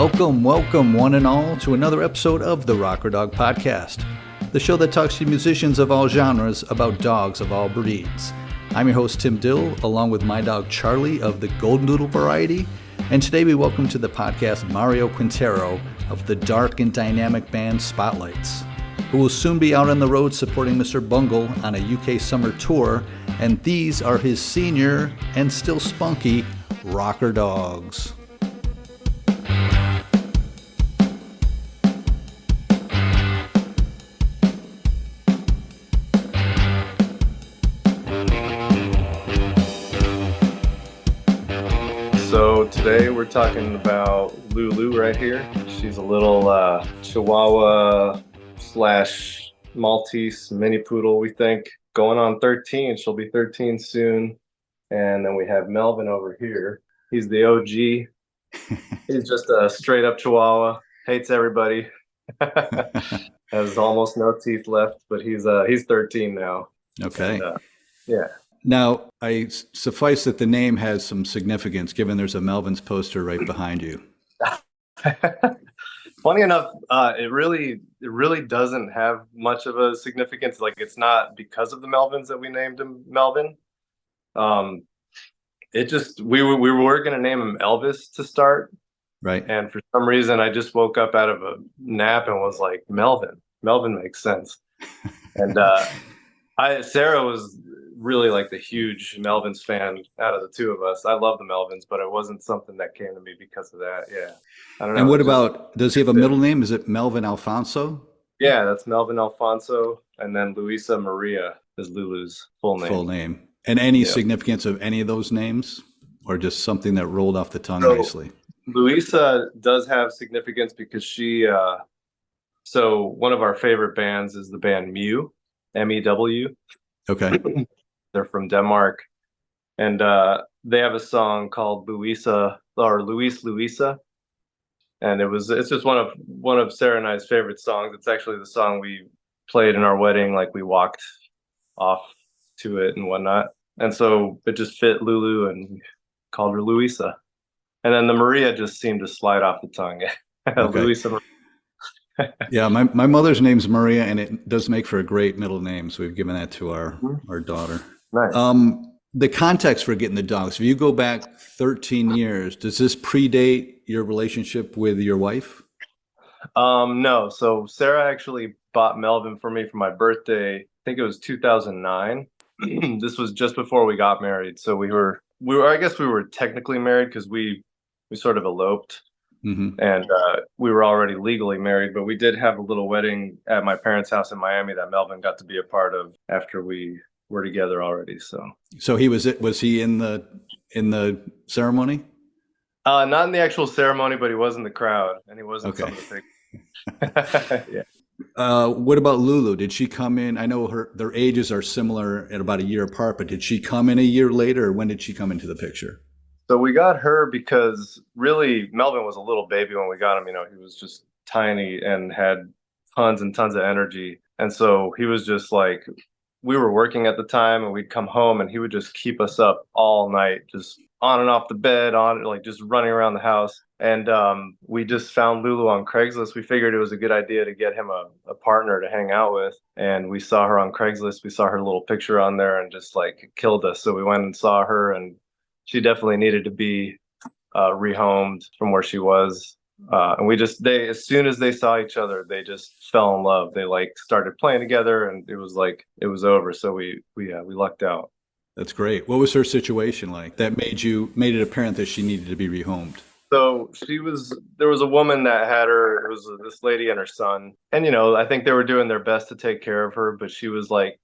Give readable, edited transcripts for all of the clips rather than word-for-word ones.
Welcome, welcome, one and all, to another episode of the Rocker Dog Podcast, the show that talks to musicians of all genres about dogs of all breeds. I'm your host, Tim Dill, along with my dog, Charlie, of the Golden Doodle variety, and today we welcome to the podcast Mario Quintero of the dark and dynamic band Spotlights, who will soon be out on the road supporting Mr. Bungle on a UK summer tour, and these are his senior and still spunky rocker dogs. So today we're talking about Lulu right here. She's a little Chihuahua slash Maltese mini poodle, we think. Going on 13. She'll be 13 soon. And then we have Melvin over here. He's the OG. He's just a straight up Chihuahua. Hates everybody. Has almost no teeth left, but he's 13 now. Okay. And, yeah. Now, I suffice that the name has some significance, given there's a Melvin's poster right behind you. Funny enough, it really doesn't have much of a significance. Like, it's not because of the Melvins that we named him Melvin. It just we were gonna name him Elvis to start, right? And for some reason, I just woke up out of a nap and was like, Melvin. Melvin makes sense. And Sarah was really like the huge Melvins fan out of the two of us. I love the Melvins, but it wasn't something that came to me because of that. Yeah. I don't know. And what about, does he have a middle name? Is it Melvin Alfonso? Yeah, that's Melvin Alfonso. And then Louisa Maria is Lulu's full name. Full name. And any significance of any of those names, or just something that rolled off the tongue nicely? Louisa does have significance because she, so one of our favorite bands is the band Mew, M-E-W. Okay. They're from Denmark, and they have a song called Louisa, and it's just one of Sarah and I's favorite songs. It's actually the song we played in our wedding, like we walked off to it and whatnot, and so it just fit Lulu, and we called her Louisa, and then the Maria just seemed to slide off the tongue. Okay. Louisa Maria. Yeah, my mother's name's Maria, and it does make for a great middle name, so we've given that to our daughter. Nice. The context for getting the dogs, if you go back 13 years, does this predate your relationship with your wife? No. So Sarah actually bought Melvin for me for my birthday. I think it was 2009. This was just before we got married. So we were I guess we were technically married because we sort of eloped. Mm-hmm. And we were already legally married, but we did have a little wedding at my parents' house in Miami that Melvin got to be a part of after we were together already. So he was he in the ceremony? Not in the actual ceremony, but he was in the crowd, and he was in some of the pictures. Yeah. What about Lulu? Did she come in? I know their ages are similar at about a year apart, but did she come in a year later, or when did she come into the picture? So we got her because really Melvin was a little baby when we got him. You know, he was just tiny and had tons and tons of energy. And so he was just like, we were working at the time, and we'd come home and he would just keep us up all night, just on and off the bed, like just running around the house. And we just found Lulu on Craigslist. We figured it was a good idea to get him a partner to hang out with. And we saw her on Craigslist. We saw her little picture on there and just like killed us. So we went and saw her, and she definitely needed to be rehomed from where she was. And as soon as they saw each other, they just fell in love. They like started playing together, and it was over. So we lucked out. That's great. What was her situation like that made it apparent that she needed to be rehomed? So there was a woman that had her. It was this lady and her son. And, I think they were doing their best to take care of her, but she was like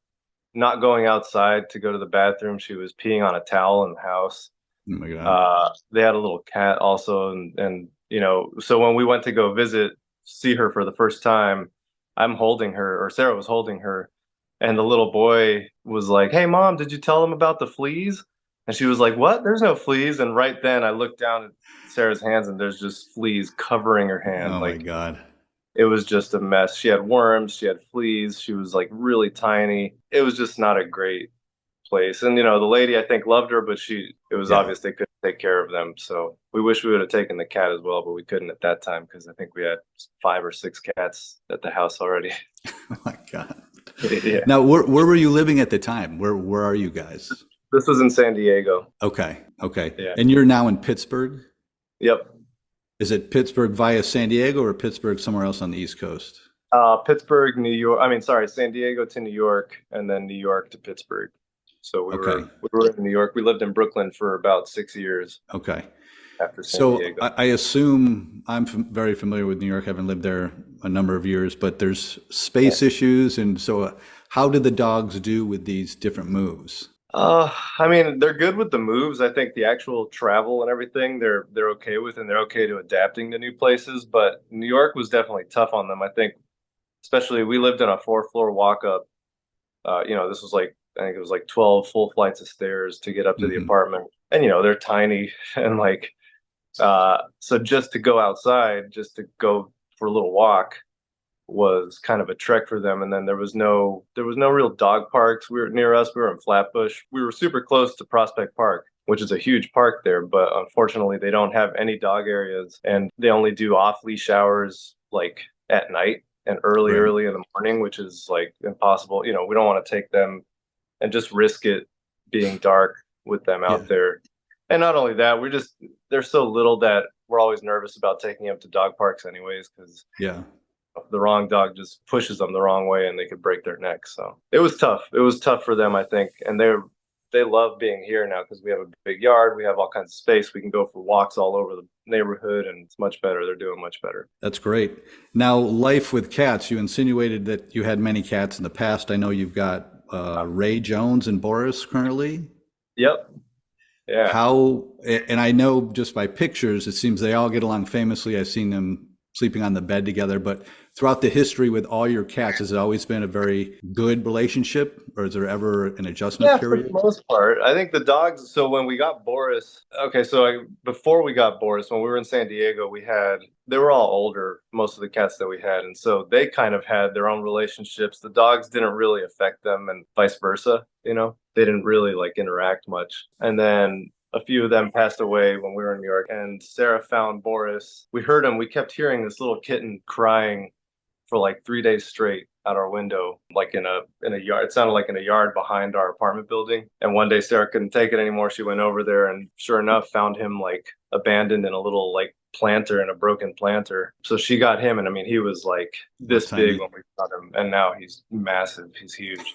not going outside to go to the bathroom. She was peeing on a towel in the house. Oh my God. They had a little cat also. And so when we went to go see her for the first time, I'm holding her, or Sarah was holding her. And the little boy was like, "Hey, Mom, did you tell them about the fleas?" And she was like, "What? There's no fleas." And right then I looked down at Sarah's hands, and there's just fleas covering her hand. Oh my God. It was just a mess. She had worms. She had fleas. She was like really tiny. It was just not a great place. And the lady I think loved her, but it was Yeah. obvious they couldn't take care of them. So we wish we would have taken the cat as well, but we couldn't at that time because I think we had 5 or 6 cats at the house already. Oh my God. Yeah. Now, where were you living at the time? Where are you guys? This was in San Diego. Okay. Okay. Yeah. And you're now in Pittsburgh? Yep. Is it Pittsburgh via San Diego or Pittsburgh somewhere else on the East Coast? Pittsburgh, New York. I mean, sorry, San Diego to New York, and then New York to Pittsburgh. So Okay. we were in New York. We lived in Brooklyn for about 6 years Okay. after San So Diego. I assume I'm very familiar with New York, having lived there a number of years, but there's space issues. And so how did the dogs do with these different moves? I mean, they're good with the moves. I think the actual travel and everything, they're okay with, and they're okay to adapting to new places. But New York was definitely tough on them. I think, especially we lived in a 4-floor walk up. This was like I think it was like 12 full flights of stairs to get up to the Hmm. apartment, and they're tiny and like so just to go outside, just to go for a little walk was kind of a trek for them. And then there was no real dog parks. We were near us. We were in Flatbush. We were super close to Prospect Park, which is a huge park there. But unfortunately, they don't have any dog areas, and they only do off leash hours like at night and Right. early in the morning, which is like impossible. We don't want to take them and just risk it being dark with them Yeah. out there. And not only that, they're so little that we're always nervous about taking them to dog parks anyways, because Yeah. the wrong dog just pushes them the wrong way and they could break their neck. So it was tough. It was tough for them, I think. And they love being here now because we have a big yard. We have all kinds of space. We can go for walks all over the neighborhood, and it's much better. They're doing much better. That's great. Now, life with cats, you insinuated that you had many cats in the past. I know you've got Ray Jones and Boris currently. Yep. Yeah. How, and I know just by pictures, it seems they all get along famously. I've seen them sleeping on the bed together, but throughout the history with all your cats, has it always been a very good relationship, or is there ever an adjustment Yeah, for the period? most part. I think the dogs. So when we got Boris, okay, so before we got Boris, when we were in San Diego, they were all older, most of the cats that we had. And so they kind of had their own relationships. The dogs didn't really affect them, and vice versa. They didn't really like interact much. And then a few of them passed away when we were in New York, and Sarah found Boris. We heard him. We kept hearing this little kitten crying for like 3 days straight out our window, like in a yard. It sounded like in a yard behind our apartment building. And one day Sarah couldn't take it anymore. She went over there and sure enough found him like abandoned in a little like planter, in a broken planter. So she got him, and I mean he was like Oh, this big tiny. when we got him, and now he's massive. He's huge.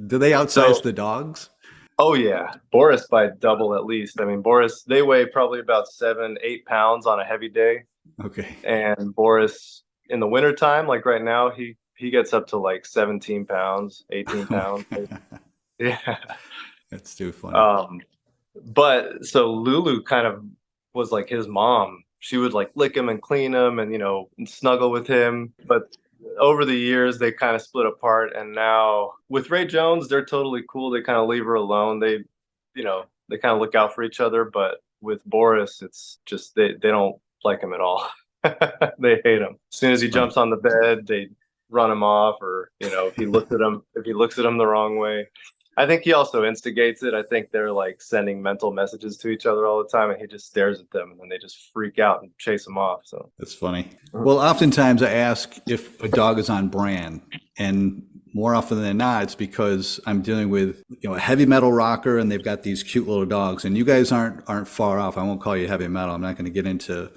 Do they outsize So the dogs? oh yeah, Boris by double at least. I mean Boris, they weigh probably about 7-8 pounds on a heavy day. Okay. And Boris in the wintertime, like right now, he gets up to like 17 pounds, 18 Oh pounds. my God. Yeah. That's too funny. Um, but so Lulu kind of was like his mom. She would like lick him and clean him and and snuggle with him. But over the years they kind of split apart, and now with Ray Jones, they're totally cool. They kind of leave her alone. They kind of look out for each other, but with Boris, it's just they don't like him at all. They hate him. As soon as That's he funny. jumps on the bed, they run him off, or if he looks at him the wrong way. I think he also instigates it. I think they're like sending mental messages to each other all the time, and he just stares at them, and then they just freak out and chase him off. So, That's funny. Well, oftentimes I ask if a dog is on brand, and more often than not, it's because I'm dealing with a heavy metal rocker, and they've got these cute little dogs. And you guys aren't far off. I won't call you heavy metal. I'm not going to get into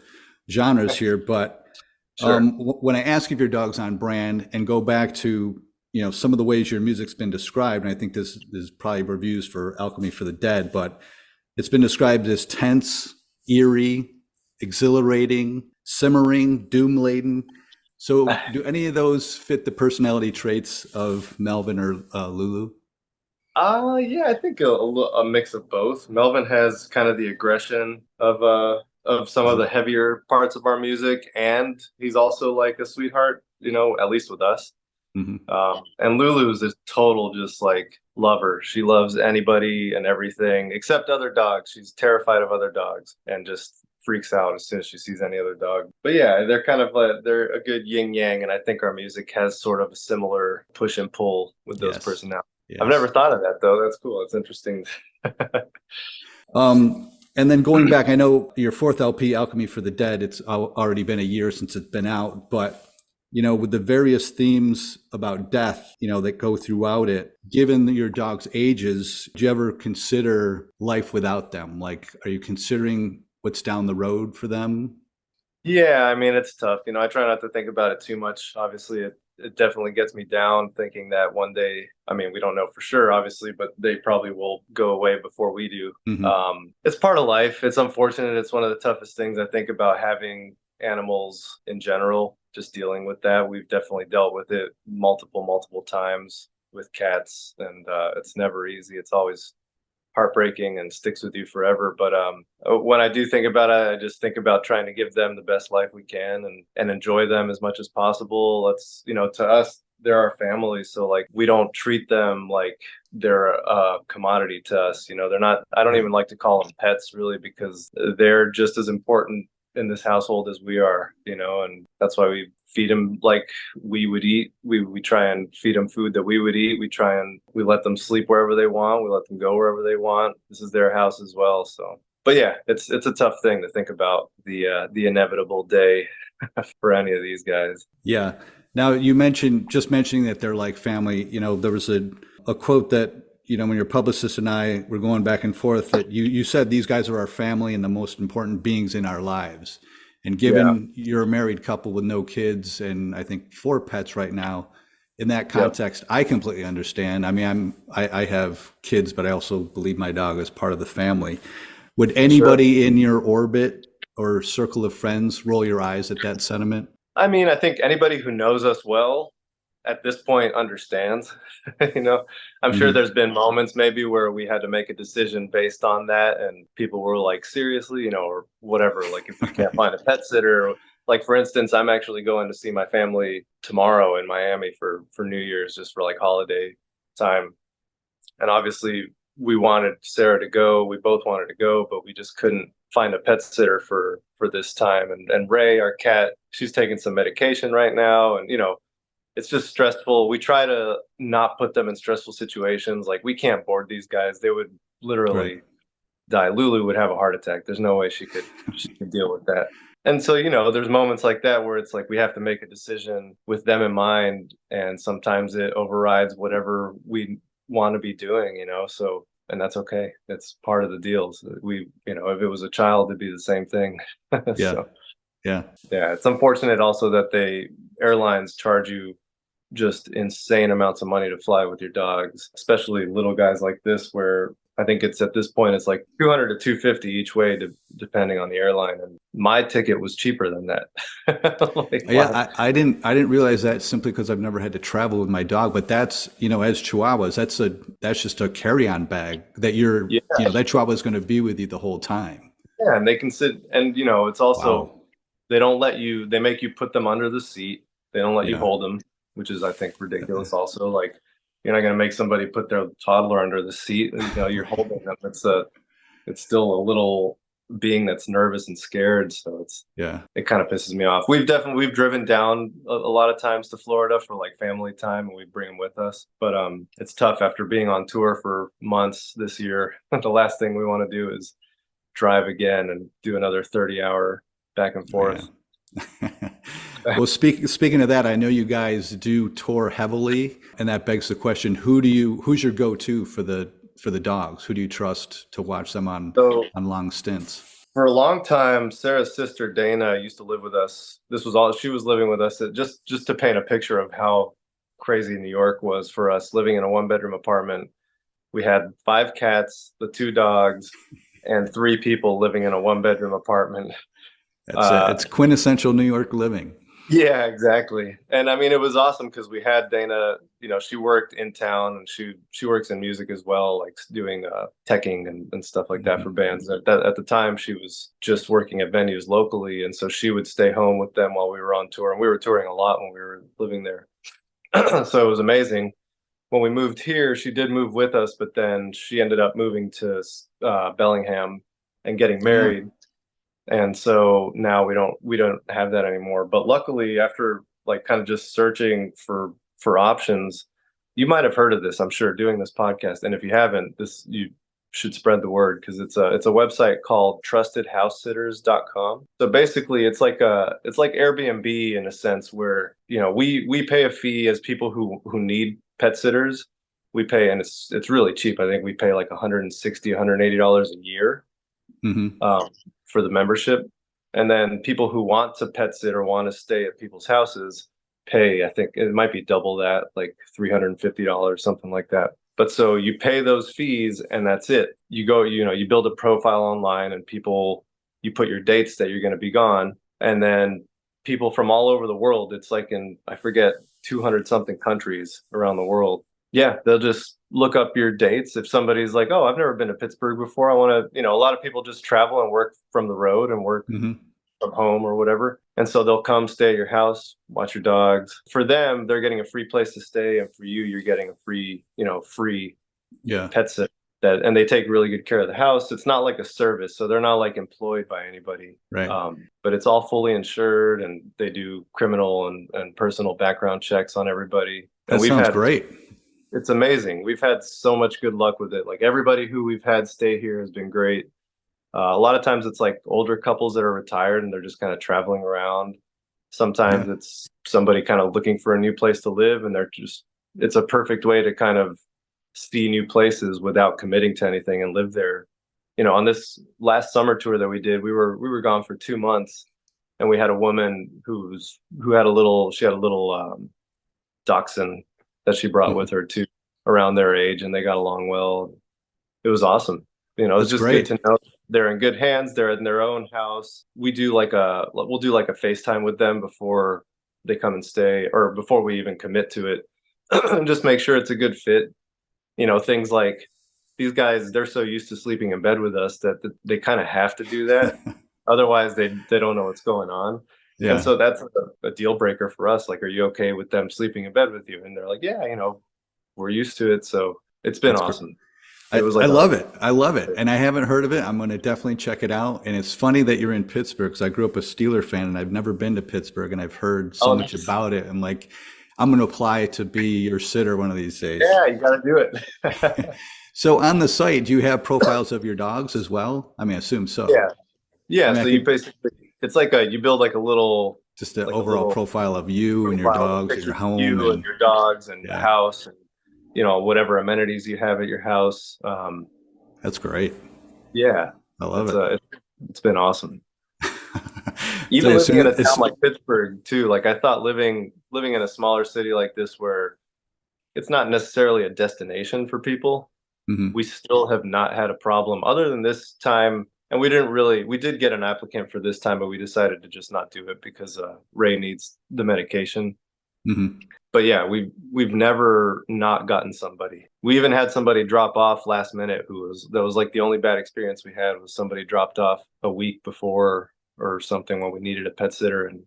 genres here, but sure. when I ask if your dog's on brand and go back to some of the ways your music's been described, and I think this is probably reviews for Alchemy for the Dead, but it's been described as tense, eerie, exhilarating, simmering, doom laden. So, do any of those fit the personality traits of Melvin or Lulu? Yeah, I think a mix of both. Melvin has kind of the aggression of some of the heavier parts of our music, and he's also like a sweetheart, at least with us. Mhm. And Lulu is this total just like lover. She loves anybody and everything except other dogs. She's terrified of other dogs and just freaks out as soon as she sees any other dog. But yeah, they're kind of like they're a good yin yang, and I think our music has sort of a similar push and pull with those Yes. personalities. I've never Yes. thought of that though. That's cool. That's interesting. And then going back, I know your fourth LP, Alchemy for the Dead, it's already been a year since it's been out, but with the various themes about death, that go throughout it, given your dog's ages, do you ever consider life without them? Like, are you considering what's down the road for them? Yeah, I mean, it's tough. I try not to think about it too much. Obviously, it definitely gets me down thinking that one day, I mean, we don't know for sure, obviously, but they probably will go away before we do. Hmm. It's part of life. It's unfortunate. It's one of the toughest things I think about having animals in general, just dealing with that. We've definitely dealt with it multiple times with cats, and it's never easy. It's always heartbreaking and sticks with you forever. But when I do think about it, I just think about trying to give them the best life we can and enjoy them as much as possible. That's, to us, they're our family. So like we don't treat them like they're a commodity to us. They're not, I don't Right. even like to call them pets really because they're just as important in this household as we are, and that's why we feed them like we would eat. We try and feed them food that we would eat. We let them sleep wherever they want. We let them go wherever they want. This is their house as well. So, but yeah, it's a tough thing to think about the inevitable day for any of these guys. Yeah. Now you mentioned just mentioning that they're like family. There was a quote that, when your publicist and I were going back and forth that you said these guys are our family and the most important beings in our lives. And Yeah. given you're a married couple with no kids and I think four pets right now, in that Yep. context, I completely understand. I mean, I have kids, but I also believe my dog is part of the family. Would Sure. anybody in your orbit or circle of friends roll your eyes at that sentiment? I mean, I think anybody who knows us well at this point understands. you know, I'm sure Hmm. there's been moments maybe where we had to make a decision based on that, and people were like, seriously, or whatever. Like, if we can't find a pet sitter, like for instance, I'm actually going to see my family tomorrow in Miami for New Year's, just for like holiday time. And obviously, we wanted Sarah to go. We both wanted to go, but we just couldn't find a pet sitter for this time. And Ray, our cat, she's taking some medication right now, and it's just stressful. We try to not put them in stressful situations. Like we can't board these guys; they would Right. literally die. Lulu would have a heart attack. There's no way she could deal with that. And so, there's moments like that where it's like we have to make a decision with them in mind, and sometimes it overrides whatever we want to be doing. So and that's okay. It's part of the deals. If it was a child, it'd be the same thing. Yeah. So Yeah. yeah, it's unfortunate also that airlines charge you just insane amounts of money to fly with your dogs, especially little guys like this, where I think it's at this point it's like 200 to 250 each way, depending on the airline. And my ticket was cheaper than that. Like, Yeah, wow. I didn't realize that simply because I've never had to travel with my dog. But that's, as Chihuahuas, that's just a carry-on bag that Yeah, that Chihuahua is going to be with you the whole time. yeah, and they can sit, and it's also Wow. they make you put them under the seat. They don't let you Yeah. hold them, which is I think ridiculous. Also, like you're not going to make somebody put their toddler under the seat. You're Right. holding them. It's still a little being that's nervous and scared. So Yeah. it kind of pisses me off. We've driven down a lot of times to Florida for like family time, and we bring them with us. But it's tough after being on tour for months this year. The last thing we want to do is drive again and do another 30-hour back and Oh, yeah. forth. Well, speaking of that, I know you guys do tour heavily, and that begs the question: who's your go-to for the dogs? Who do you trust to watch them on So on long stints? for a long time, Sarah's sister Dana used to live with us. This was all she was living with us. Just to paint a picture of how crazy New York was for us, living in a one-bedroom apartment. We had five cats, the two dogs, and three people living in a one-bedroom apartment. That's Uh, it's quintessential New York living. yeah, exactly. And I mean, it was awesome because we had Dana. She worked in town, and she works in music as well, like doing teching and stuff like that for Mhm. bands. At the time, she was just working at venues locally, and so she would stay home with them while we were on tour. And we were touring a lot when we were living there, so it was amazing. When we moved here, she did move with us, but then she ended up moving to Bellingham and getting Oh, married, and so now we don't have that anymore. But luckily, after like kind of just searching for options, you might have heard of this, I'm sure, doing this podcast. And if you haven't, you should spread the word because it's a website called trustedhousesitters.com. So basically it's like Airbnb in a sense where, we pay a fee as people who need pet sitters. We pay, and it's really cheap. I think we pay like $160, $180 a year for the membership. And then people who want to pet sit or want to stay at people's houses pay, I think it might be double that, like $350, something like that. But so you pay those fees and that's it. You go, you build a profile online and you put your dates that you're going to be gone. And then people from all over the world, it's like I forget, 200 something countries around the world. Yeah, they'll just look up your dates. If somebody's like, oh, I've never been to Pittsburgh before. I want to, a lot of people just travel and work from the road and work from home or whatever. And so they'll come stay at your house, watch your dogs. For them, they're getting a free place to stay. And for you, you're getting a free pet sit. And they take really good care of the house. It's not like a service. So they're not like employed by anybody. Right. But it's all fully insured and they do criminal and personal background checks on everybody. That sounds great. It's amazing. We've had so much good luck with it. Like everybody who we've had stay here has been great. A lot of times it's like older couples that are retired and they're just kind of traveling around. Sometimes it's somebody kind of looking for a new place to live and it's a perfect way to kind of see new places without committing to anything and live there. On this last summer tour that we did, we were gone for 2 months and we had a woman who had a little dachshund that she brought with her too, around their age, and they got along well. It was awesome. It's just great to know they're in good hands. They're in their own house. We'll do like a FaceTime with them before they come and stay, or before we even commit to it, and just make sure it's a good fit. Things like these guys, they're so used to sleeping in bed with us that they kind of have to do that. Otherwise, they don't know what's going on. Yeah. And so that's a deal breaker for us. Like, are you okay with them sleeping in bed with you? And they're like, yeah, we're used to it. So it's been awesome. I love it. I love it. And I haven't heard of it. I'm going to definitely check it out. And it's funny that you're in Pittsburgh because I grew up a Steeler fan and I've never been to Pittsburgh and I've heard so much about it. I'm like, I'm going to apply to be your sitter one of these days. Yeah, you got to do it. So on the site, do you have profiles of your dogs as well? I mean, I assume so. Yeah. Yeah. So you basically, it's like you build like a little, just an overall profile of you and your dogs and your home. You and your dogs and the house and, whatever amenities you have at your house. That's great. Yeah. I love it. It's been awesome. Even living in a town like Pittsburgh too, like I thought living in a smaller city like this where it's not necessarily a destination for people, we still have not had a problem other than this time. And we did get an applicant for this time, but we decided to just not do it because Ray needs the medication. But yeah, we've never not gotten somebody. We even had somebody drop off last minute that was like the only bad experience we had was somebody dropped off a week before or something when we needed a pet sitter, and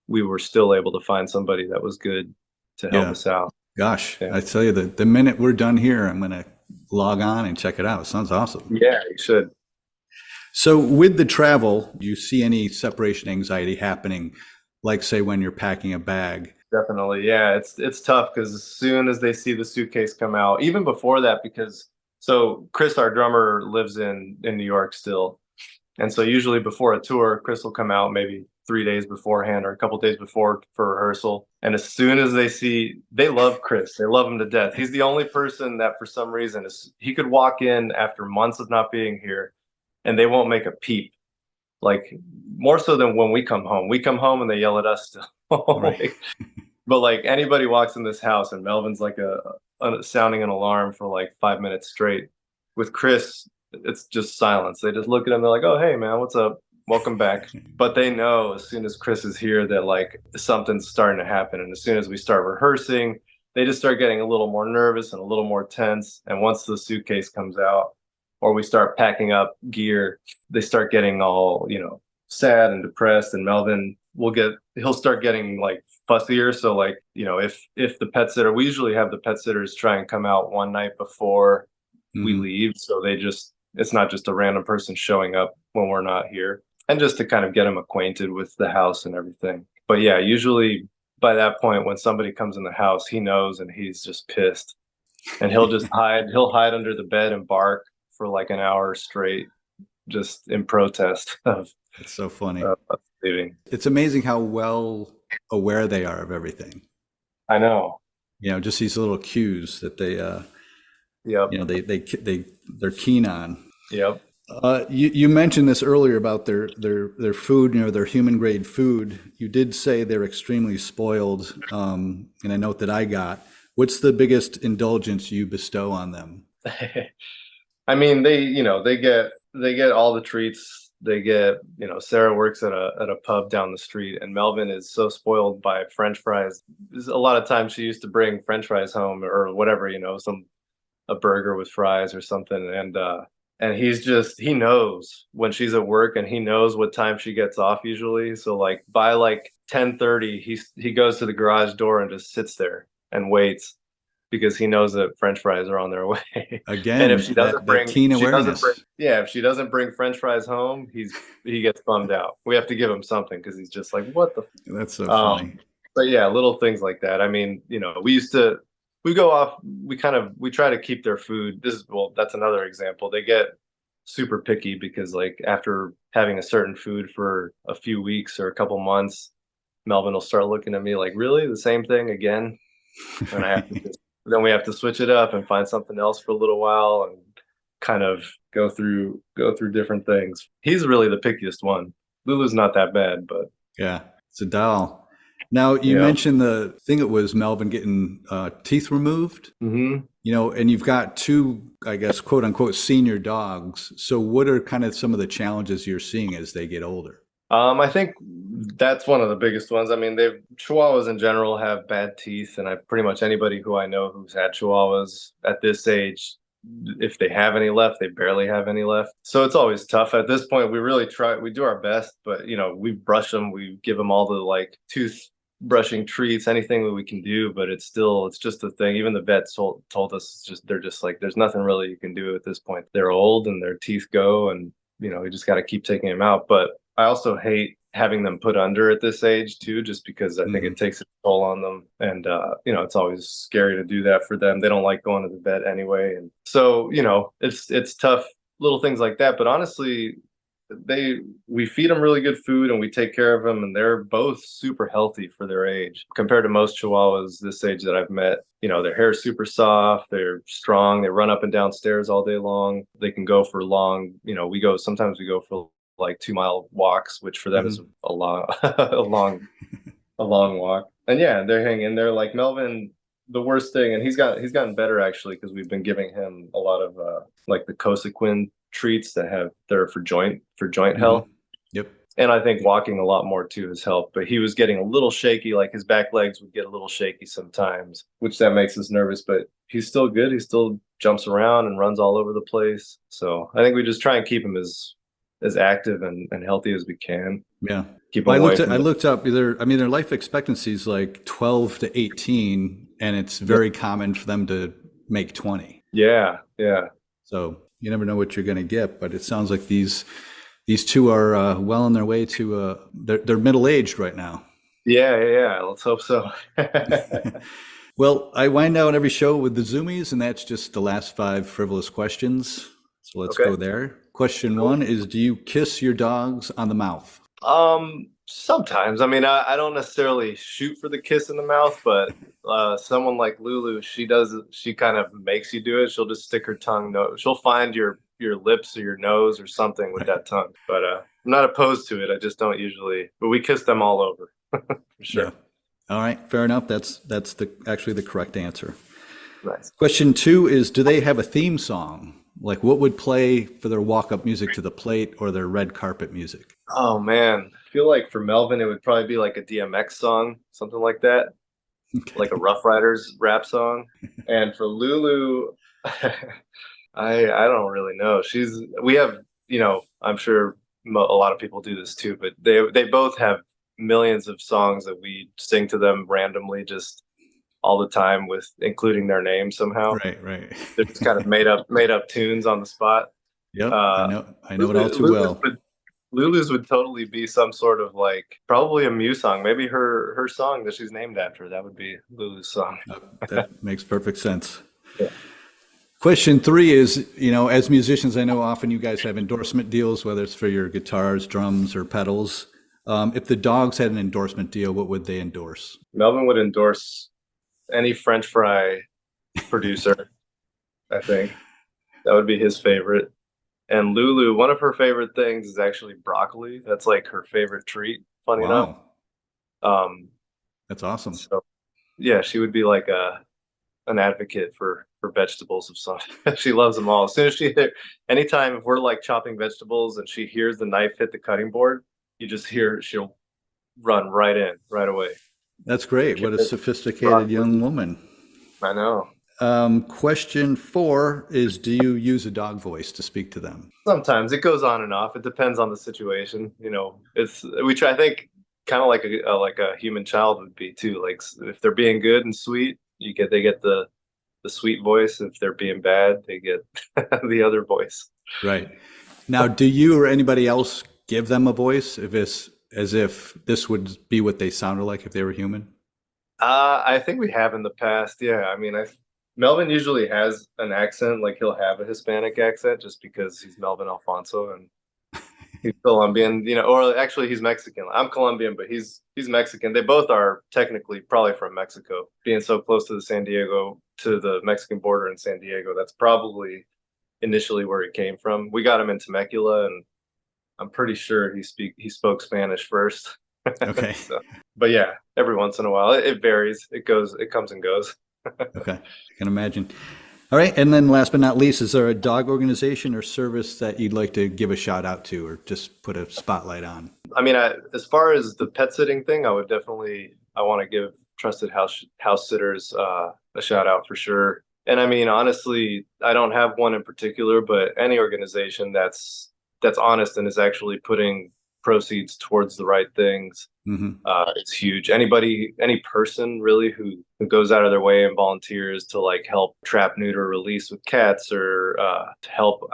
we were still able to find somebody that was good to help us out. Gosh, I tell you, the minute we're done here, I'm going to log on and check it out. It sounds awesome. Yeah, you should. So with the travel, do you see any separation anxiety happening, like say when you're packing a bag? Definitely. Yeah, it's tough because as soon as they see the suitcase come out, even before that, so Chris, our drummer, lives in New York still. And so usually before a tour, Chris will come out maybe 3 days beforehand or a couple days before for rehearsal. And as soon as they love Chris. They love him to death. He's the only person that for some reason he could walk in after months of not being here and they won't make a peep. Like more so than when we come home. We come home and they yell at us still. Right. But like anybody walks in this house and Melvin's like sounding an alarm for like 5 minutes straight. With Chris, it's just silence. They just look at him. They're like, "Oh, hey, man, what's up? Welcome back." But they know as soon as Chris is here that like something's starting to happen. And as soon as we start rehearsing, they just start getting a little more nervous and a little more tense. And once the suitcase comes out or we start packing up gear, they start getting all, sad and depressed. And Melvin he'll start getting like fussier. So like, if the pet sitter, we usually have the pet sitters try and come out one night before we leave. So it's not just a random person showing up when we're not here, and just to kind of get them acquainted with the house and everything. But yeah, usually by that point, when somebody comes in the house, he knows and he's just pissed. And he'll just hide. He'll hide under the bed and bark for like an hour straight, just in protest of It's so funny. us leaving. It's amazing how well aware they are of everything. I know. Just these little cues that they, Yep. they're keen on. Yep. You mentioned this earlier about their food, their human grade food. You did say they're extremely spoiled, and a note that I got. What's the biggest indulgence you bestow on them? I mean, they get all the treats. They get, Sarah works at a pub down the street, and Melvin is so spoiled by French fries. A lot of times she used to bring French fries home or whatever, a burger with fries or something, and he knows when she's at work, and he knows what time she gets off usually. So like by like 10:30, he goes to the garage door and just sits there and waits, because he knows that French fries are on their way. Again, and if she doesn't that keen awareness. if she doesn't bring French fries home, he gets bummed out. We have to give him something, because he's just like, what the. That's so funny. But yeah, little things like that. I mean, we go off. We try to keep their food. That's another example. They get super picky, because like after having a certain food for a few weeks or a couple months, Melvin will start looking at me like, really, the same thing again? And I have to then we have to switch it up and find something else for a little while, and kind of go through different things. He's really the pickiest one. Lulu's not that bad, but yeah, it's a doll. Now you mentioned the thing, it was Melvin getting teeth removed. Mm-hmm. And you've got two, I guess, quote unquote, senior dogs. So what are kind of some of the challenges you're seeing as they get older? I think that's one of the biggest ones. I mean, Chihuahuas in general have bad teeth, and pretty much anybody who I know who's had Chihuahuas at this age, if they have any left, they barely have any left. So it's always tough. At this point, we really try. We do our best, but we brush them. We give them all the like tooth brushing treats, anything that we can do. But it's just a thing. Even the vets told us they're just like, there's nothing really you can do at this point. They're old and their teeth go, and we just got to keep taking them out. But I also hate having them put under at this age too, just because I think it takes a toll on them. And, it's always scary to do that for them. They don't like going to the vet anyway. And so, it's tough, little things like that. But honestly, we feed them really good food, and we take care of them, and they're both super healthy for their age compared to most Chihuahuas this age that I've met. Their hair is super soft, they're strong, they run up and down stairs all day long. They can go for long, sometimes we go for like 2-mile walks, which for them is a long a long walk. And yeah, they're hanging in there. Like Melvin, the worst thing, and he's gotten better actually, because we've been giving him a lot of like the Cosequin treats they're for joint health. Yep. And I think walking a lot more too has helped. But he was getting a little shaky, like his back legs would get a little shaky sometimes, which that makes us nervous. But he's still good. He still jumps around and runs all over the place. So I think we just try and keep him as active and healthy as we can. Yeah. Keep him away I looked up their life expectancy is like 12 to 18, and it's very common for them to make 20. Yeah. Yeah. So you never know what you're going to get, but it sounds like these two are well on their way to they're middle-aged right now. Yeah. Let's hope so. Well, I wind down every show with the zoomies, and that's just the last 5 frivolous questions. So let's go there. Question 1 is, do you kiss your dogs on the mouth? Sometimes. I mean, I don't necessarily shoot for the kiss in the mouth, but someone like Lulu, she kind of makes you do it. She'll just stick her tongue. She'll find your lips or your nose or something with that tongue. But I'm not opposed to it. I just don't usually. But we kiss them all over. For sure. Yeah. All right, fair enough. That's actually the correct answer. Nice. Question 2 is, do they have a theme song? Like, what would play for their walk-up music to the plate or their red carpet music? Oh man, I feel like for Melvin, it would probably be like a DMX song, something like that, like a Rough Riders rap song. And for Lulu, I don't really know. We have, I'm sure a lot of people do this too, but they both have millions of songs that we sing to them randomly, just all the time, with including their name somehow. Right. They're just kind of made up tunes on the spot. Yep, I know it all too well. Lulu's would totally be some sort of like probably a Mew song. Maybe her song that she's named after. That would be Lulu's song. That makes perfect sense. Yeah. Question 3 is, as musicians, I know often you guys have endorsement deals, whether it's for your guitars, drums, or pedals. If the dogs had an endorsement deal, what would they endorse? Melvin would endorse any French fry producer, I think. That would be his favorite. And Lulu, one of her favorite things is actually broccoli. That's like her favorite treat, funny enough. Wow, that's awesome. So yeah, she would be like an advocate for vegetables of some. She loves them all. As soon as anytime if we're like chopping vegetables and she hears the knife hit the cutting board, you just hear she'll run right in right away. That's great. What a sophisticated young woman. I know. Question 4 is, do you use a dog voice to speak to them? Sometimes it goes on and off. It depends on the situation. We try. I think kind of like a human child would be too. Like if they're being good and sweet, they get the sweet voice. If they're being bad, they get the other voice. Right. Now, do you or anybody else give them a voice if it's as if this would be what they sounded like if they were human? I think we have in the past. Yeah. I mean, Melvin usually has an accent. Like he'll have a Hispanic accent just because he's Melvin Alfonso and he's Colombian, or actually he's Mexican. I'm Colombian, but he's Mexican. They both are technically probably from Mexico. Being so close to the Mexican border in San Diego, that's probably initially where he came from. We got him in Temecula, and I'm pretty sure he spoke Spanish first. Okay. But yeah, every once in a while, it varies. It comes and goes. Okay, I can imagine. All right, and then last but not least, is there a dog organization or service that you'd like to give a shout out to or just put a spotlight on? I mean, as far as the pet sitting thing, I want to give Trusted House Sitters a shout out for sure. And I mean, honestly, I don't have one in particular, but any organization that's honest and is actually putting proceeds towards the right things, it's huge. Any person really who goes out of their way and volunteers to like help trap, neuter, release with cats or to help,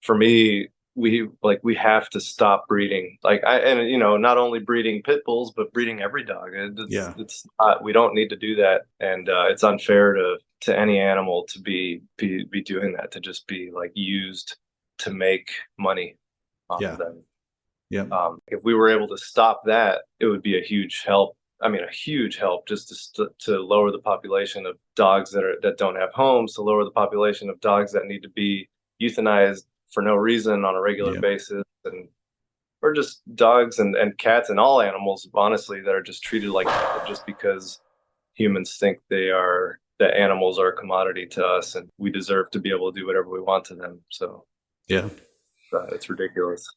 for me, we have to stop breeding. Not only breeding pit bulls, but breeding every dog. It's not, we don't need to do that, and it's unfair to any animal to be doing that, to just be like used to make money off of them. Yeah. If we were able to stop that, it would be a huge help. I mean, a huge help just to lower the population of dogs that don't have homes, to lower the population of dogs that need to be euthanized for no reason on a regular basis, or just dogs and cats and all animals, honestly, that are just treated like just because humans think that animals are a commodity to us and we deserve to be able to do whatever we want to them. So yeah, it's ridiculous.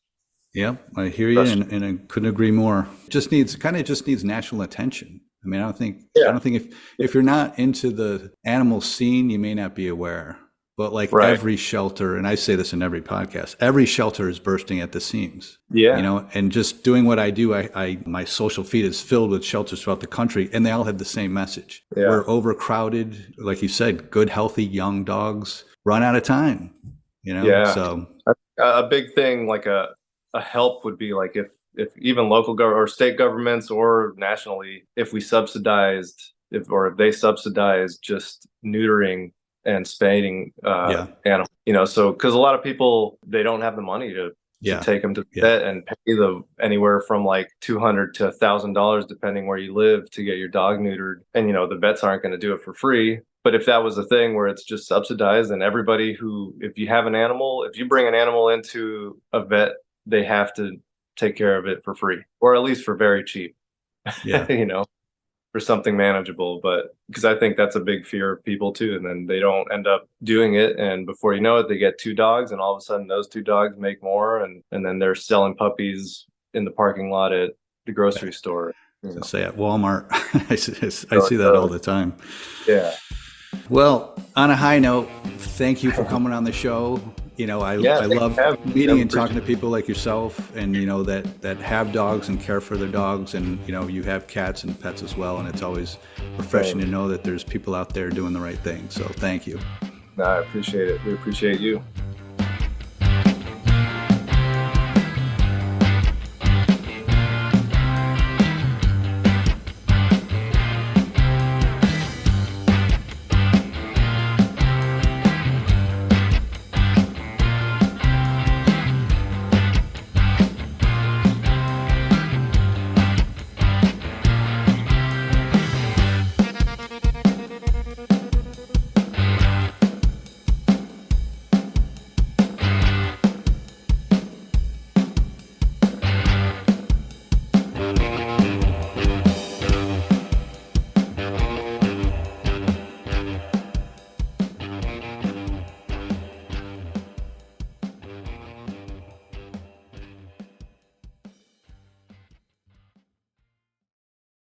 Yeah, I hear you, and I couldn't agree more. It just needs national attention. I mean, I don't think if you're not into the animal scene, you may not be aware. But like every shelter, and I say this in every podcast, every shelter is bursting at the seams. Yeah, and just doing what I do, my social feed is filled with shelters throughout the country, and they all have the same message. Yeah. We're overcrowded, like you said. Good, healthy young dogs run out of time. So a big thing, like a help would be like if even local government or state governments or nationally, if they subsidized just neutering and spading animals, so because a lot of people, they don't have the money to take them to the vet and pay anywhere from like $200 to $1,000 depending where you live to get your dog neutered, and the vets aren't going to do it for free. But if that was a thing where it's just subsidized, and everybody if you bring an animal into a vet, they have to take care of it for free, or at least for very cheap, for something manageable. But because I think that's a big fear of people too. And then they don't end up doing it. And before you know it, they get 2 dogs, and all of a sudden those 2 dogs make more. And then they're selling puppies in the parking lot at the grocery store. Say at Walmart. I see that all the time. Yeah. Well, on a high note, thank you for coming on the show. I love meeting and talking to people like yourself, and that have dogs and care for their dogs, and you have cats and pets as well, and it's always refreshing to know that there's people out there doing the right thing. So thank you. No, I appreciate it. We appreciate you.